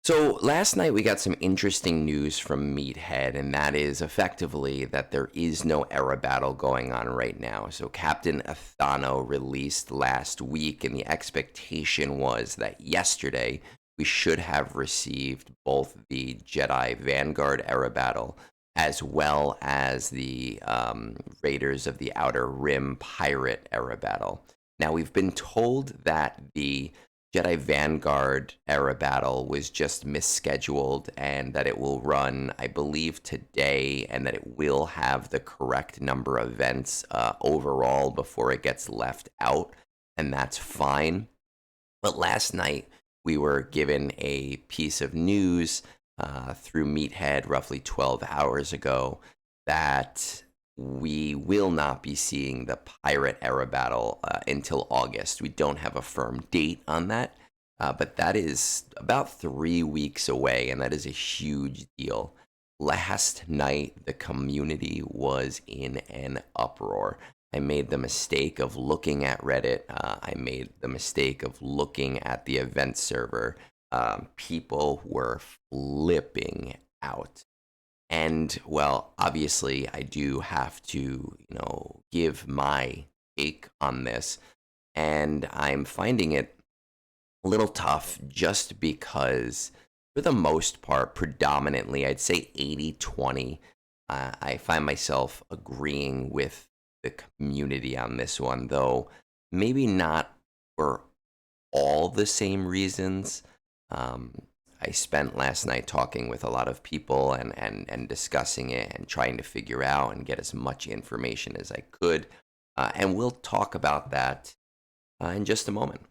So last night we got some interesting news from Meathead, and that is effectively that there is no era battle going on right now. So Captain Athano released last week, and the expectation was that yesterday we should have received both the Jedi Vanguard era battle as well as the Raiders of the Outer Rim Pirate era battle. Now we've been told that the Jedi Vanguard era battle was just misscheduled and that it will run, I believe, today and that it will have the correct number of events overall before it gets left out, and that's fine. But last night, we were given a piece of news through Meathead roughly 12 hours ago that we will not be seeing the Pirate era battle until August. We don't have a firm date on that, but that is about 3 weeks away, and that is a huge deal. Last night, the community was in an uproar. I made the mistake of looking at Reddit. I made the mistake of looking at the event server. People were flipping out. And well, obviously, I do have to, give my take on this. And I'm finding it a little tough just because, for the most part, predominantly, I'd say 80-20. I find myself agreeing with the community on this one, though maybe not for all the same reasons. I spent last night talking with a lot of people and discussing it and trying to figure out and get as much information as I could. And we'll talk about that in just a moment.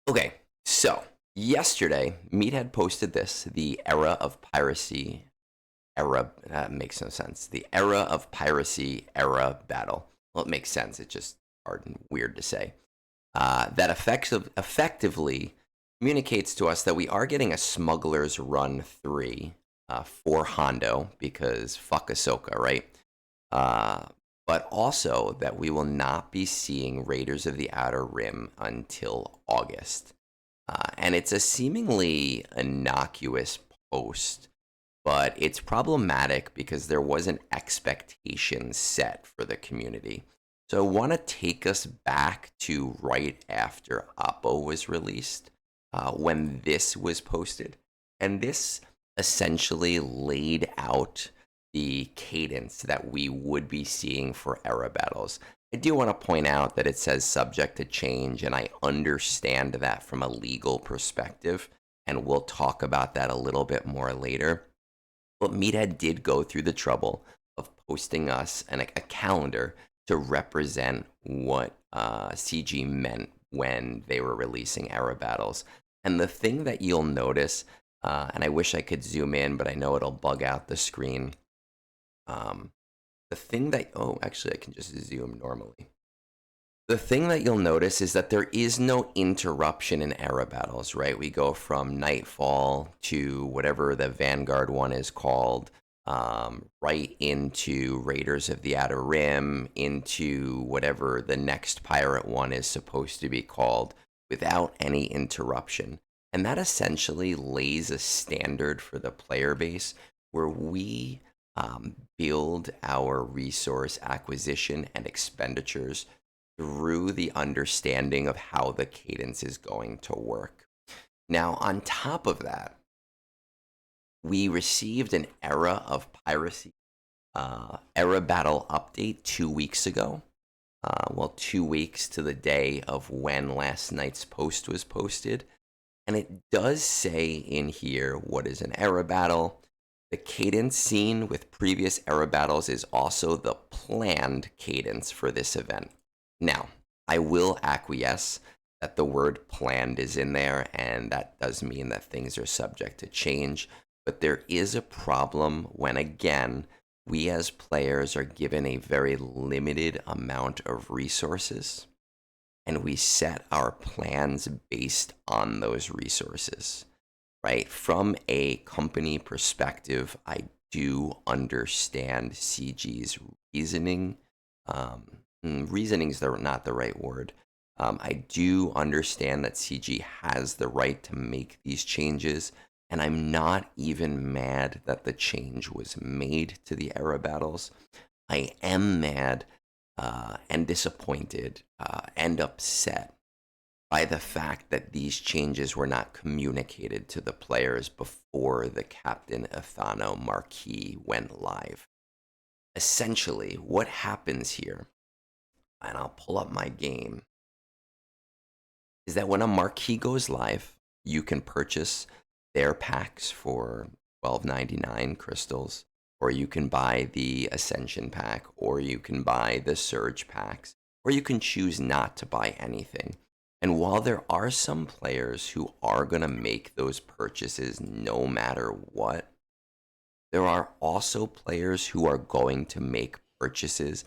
Okay, so yesterday, Meathead posted this, the era of piracy era, makes no sense. The era of piracy era battle. Well, it makes sense. It's just hard and weird to say. That effectively communicates to us that we are getting a Smuggler's Run 3 for Hondo, because fuck Ahsoka, right? Uh, but also that we will not be seeing Raiders of the Outer Rim until August. And it's a seemingly innocuous post, but it's problematic because there was an expectation set for the community. So I want to take us back to right after Oppo was released, when this was posted. And this essentially laid out the cadence that we would be seeing for era battles. I do want to point out that it says subject to change, and I understand that from a legal perspective, and we'll talk about that a little bit more later. But Meathead did go through the trouble of posting us a calendar to represent what CG meant when they were releasing era battles. And the thing that you'll notice, and I wish I could zoom in, but I know it'll bug out the screen. The thing that, oh, actually, I can just zoom normally. The thing that you'll notice is that there is no interruption in era battles, right? We go from Nightfall to whatever the Vanguard one is called, right into Raiders of the Outer Rim, into whatever the next pirate one is supposed to be called, without any interruption. And that essentially lays a standard for the player base where we build our resource acquisition and expenditures through the understanding of how the cadence is going to work. Now, on top of that, we received an era of piracy era battle update 2 weeks ago. Well, 2 weeks to the day of when last night's post was posted. And it does say in here what is an era battle. The cadence seen with previous era battles is also the planned cadence for this event. Now, I will acquiesce that the word planned is in there, and that does mean that things are subject to change. But there is a problem when, again, we as players are given a very limited amount of resources, and we set our plans based on those resources. right? From a company perspective, I do understand CG's reasoning. Reasoning's not the right word. I do understand that CG has the right to make these changes, and I'm not even mad that the change was made to the era battles. I am mad and disappointed and upset by the fact that these changes were not communicated to the players before the Captain Athano marquee went live. Essentially, what happens here, and I'll pull up my game, is that when a marquee goes live, you can purchase their packs for $12.99 crystals, or you can buy the Ascension pack, or you can buy the Surge packs, or you can choose not to buy anything. And while there are some players who are going to make those purchases no matter what, there are also players who are going to make purchases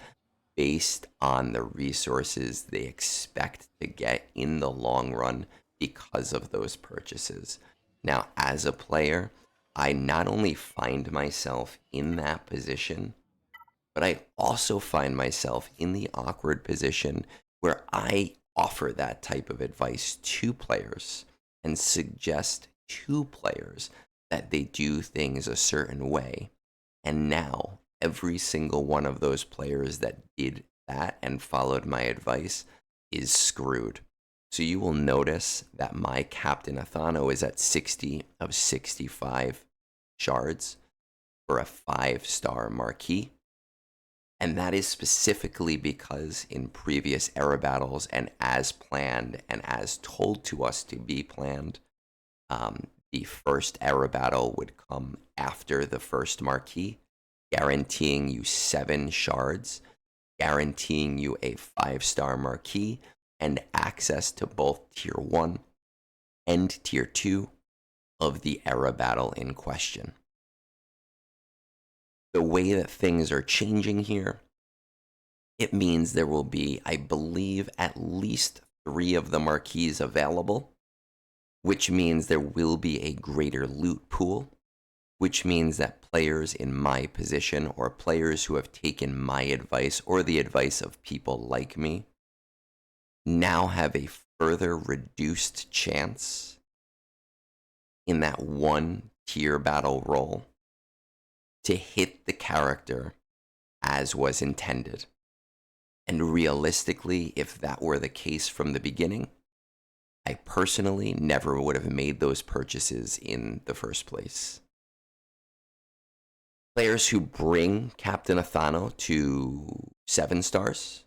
based on the resources they expect to get in the long run because of those purchases. Now, as a player, I not only find myself in that position, but I also find myself in the awkward position where I offer that type of advice to players and suggest to players that they do things a certain way. And now, every single one of those players that did that and followed my advice is screwed. So you will notice that my Captain Athano is at 60 of 65 shards for a 5-star marquee. And that is specifically because in previous era battles and as planned and as told to us to be planned, the first era battle would come after the first marquee, guaranteeing you 7 shards, guaranteeing you a 5-star marquee, and access to both tier 1 and tier 2 of the era battle in question. The way that things are changing here, it means there will be, I believe, at least 3 of the marquees available, which means there will be a greater loot pool, which means that players in my position or players who have taken my advice or the advice of people like me now have a further reduced chance in that 1 tier battle roll to hit the character as was intended. And realistically, if that were the case from the beginning, I personally never would have made those purchases in the first place. Players who bring Captain Athano to 7 stars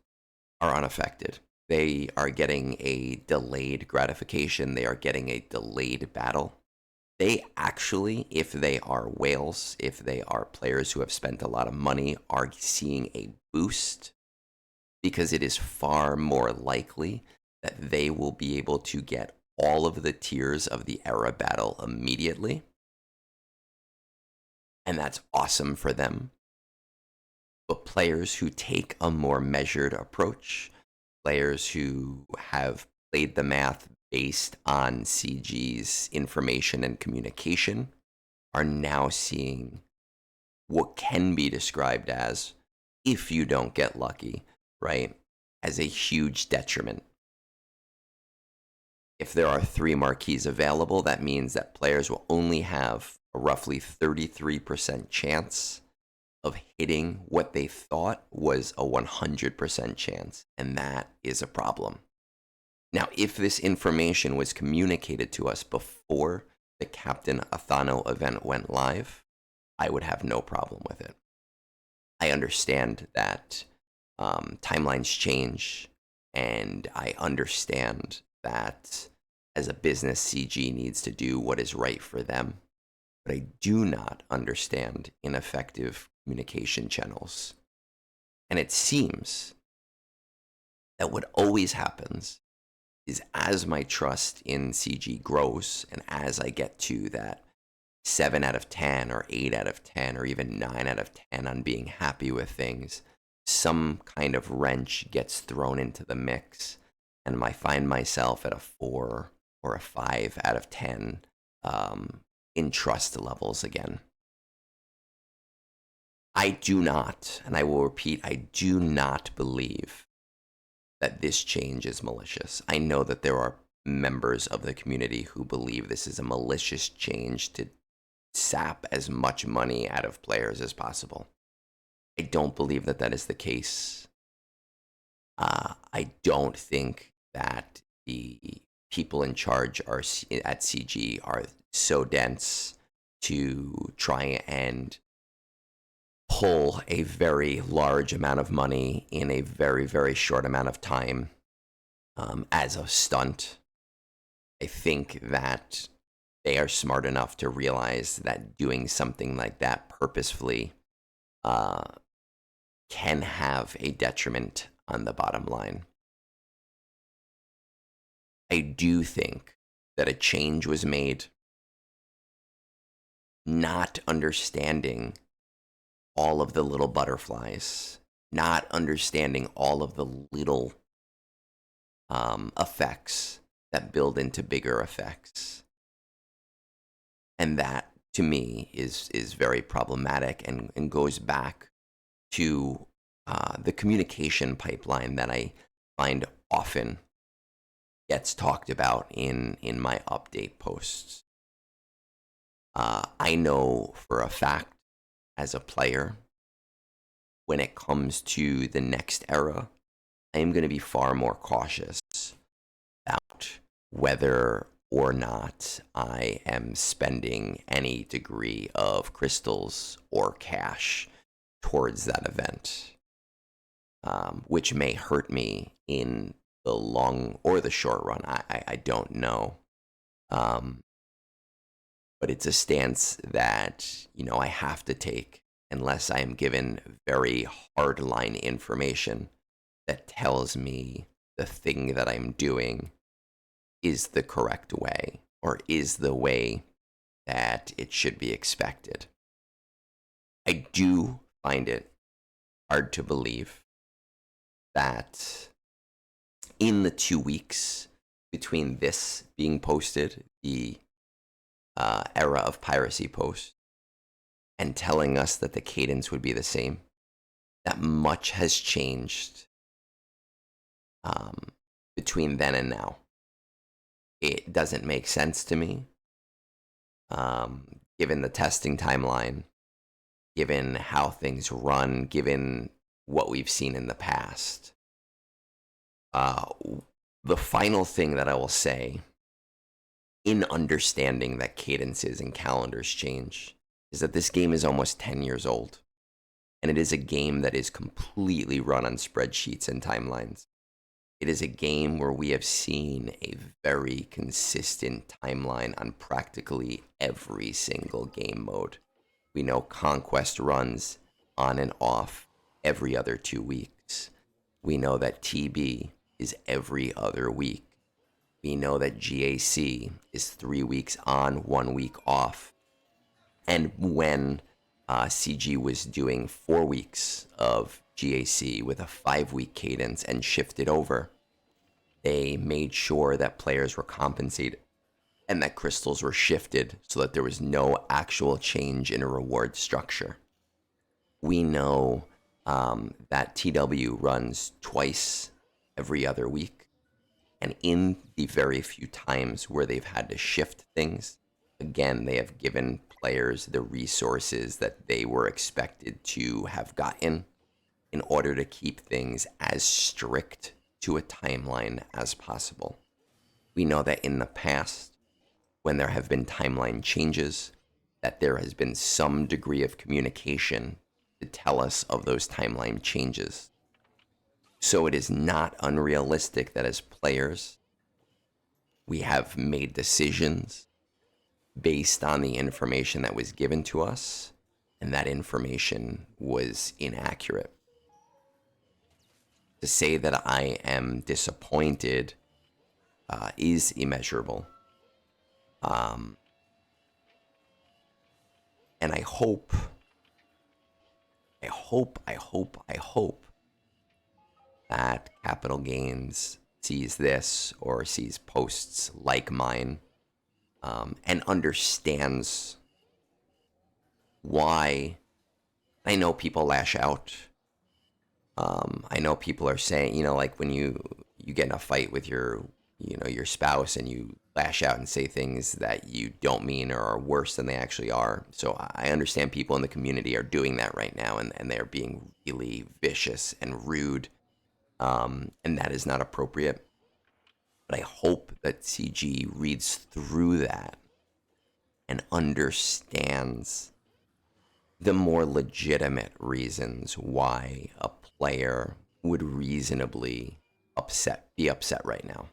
are unaffected. They are getting a delayed gratification. They are getting a delayed battle. They actually, if they are whales, if they are players who have spent a lot of money, are seeing a boost because it is far more likely that they will be able to get all of the tiers of the era battle immediately. And that's awesome for them. But players who take a more measured approach, players who have played the math based on CG's information and communication, are now seeing what can be described as, if you don't get lucky, right, as a huge detriment. If there are 3 marquees available, that means that players will only have a roughly 33% chance of hitting what they thought was a 100% chance, and that is a problem. Now, if this information was communicated to us before the Captain Athano event went live, I would have no problem with it. I understand that timelines change, and I understand that as a business, CG needs to do what is right for them. But I do not understand ineffective communication channels. And it seems that what always happens is as my trust in CG grows and as I get to that 7 out of 10 or 8 out of 10 or even 9 out of 10 on being happy with things, some kind of wrench gets thrown into the mix and I find myself at a 4 or a 5 out of 10 in trust levels again. I do not, and I will repeat, I do not believe that this change is malicious. I know that there are members of the community who believe this is a malicious change to sap as much money out of players as possible. I don't believe that that is the case. I don't think that the people in charge at CG are so dense to try and pull a very large amount of money in a very, very short amount of time as a stunt. I think that they are smart enough to realize that doing something like that purposefully can have a detriment on the bottom line. I do think that a change was made, not understanding all of the little butterflies, not understanding all of the little effects that build into bigger effects. And that, to me, is very problematic and goes back to the communication pipeline that I find often gets talked about in my update posts. I know for a fact, as a player, when it comes to the next era, I am going to be far more cautious about whether or not I am spending any degree of crystals or cash towards that event, which may hurt me in the long or the short run. I don't know. But it's a stance that, I have to take unless I am given very hardline information that tells me the thing that I'm doing is the correct way or is the way that it should be expected. I do find it hard to believe that in the 2 weeks between this being posted, the era of piracy post, and telling us that the cadence would be the same, that much has changed between then and now. It doesn't make sense to me, given the testing timeline, given how things run, given what we've seen in the past. The final thing that I will say in understanding that cadences and calendars change is that this game is almost 10 years old. And it is a game that is completely run on spreadsheets and timelines. It is a game where we have seen a very consistent timeline on practically every single game mode. We know Conquest runs on and off every other 2 weeks. We know that TB is every other week. We know that GAC is 3 weeks on, 1 week off. And when CG was doing 4 weeks of GAC with a 5-week cadence and shifted over, they made sure that players were compensated and that crystals were shifted so that there was no actual change in a reward structure. We know that TW runs twice every other week. And in the very few times where they've had to shift things, again, they have given players the resources that they were expected to have gotten in order to keep things as strict to a timeline as possible. We know that in the past, when there have been timeline changes, that there has been some degree of communication to tell us of those timeline changes. So it is not unrealistic that as players, we have made decisions based on the information that was given to us, and that information was inaccurate. To say that I am disappointed is immeasurable. And I hope that Capital Gains sees this or sees posts like mine and understands why. I know people lash out. I know people are saying, like when you get in a fight with your spouse and you lash out and say things that you don't mean or are worse than they actually are. So I understand people in the community are doing that right now, and they're being really vicious and rude, and that is not appropriate. But I hope that CG reads through that and understands the more legitimate reasons why a player would reasonably be upset right now,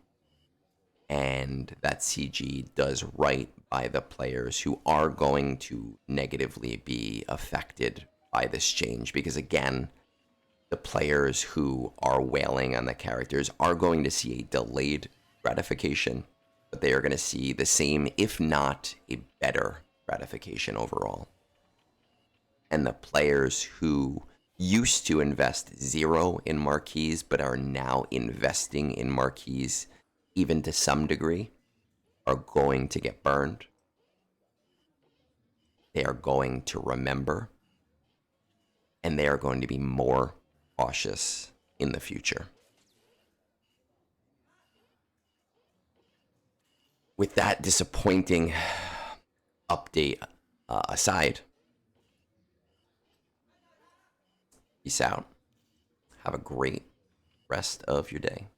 and that CG does right by the players who are going to negatively be affected by this change. Because again, the players who are wailing on the characters are going to see a delayed gratification, but they are going to see the same, if not a better gratification overall. And the players who used to invest 0 in marquees but are now investing in marquees, even to some degree, are going to get burned. They are going to remember, and they are going to be more cautious in the future. With that disappointing update aside, peace out. Have a great rest of your day.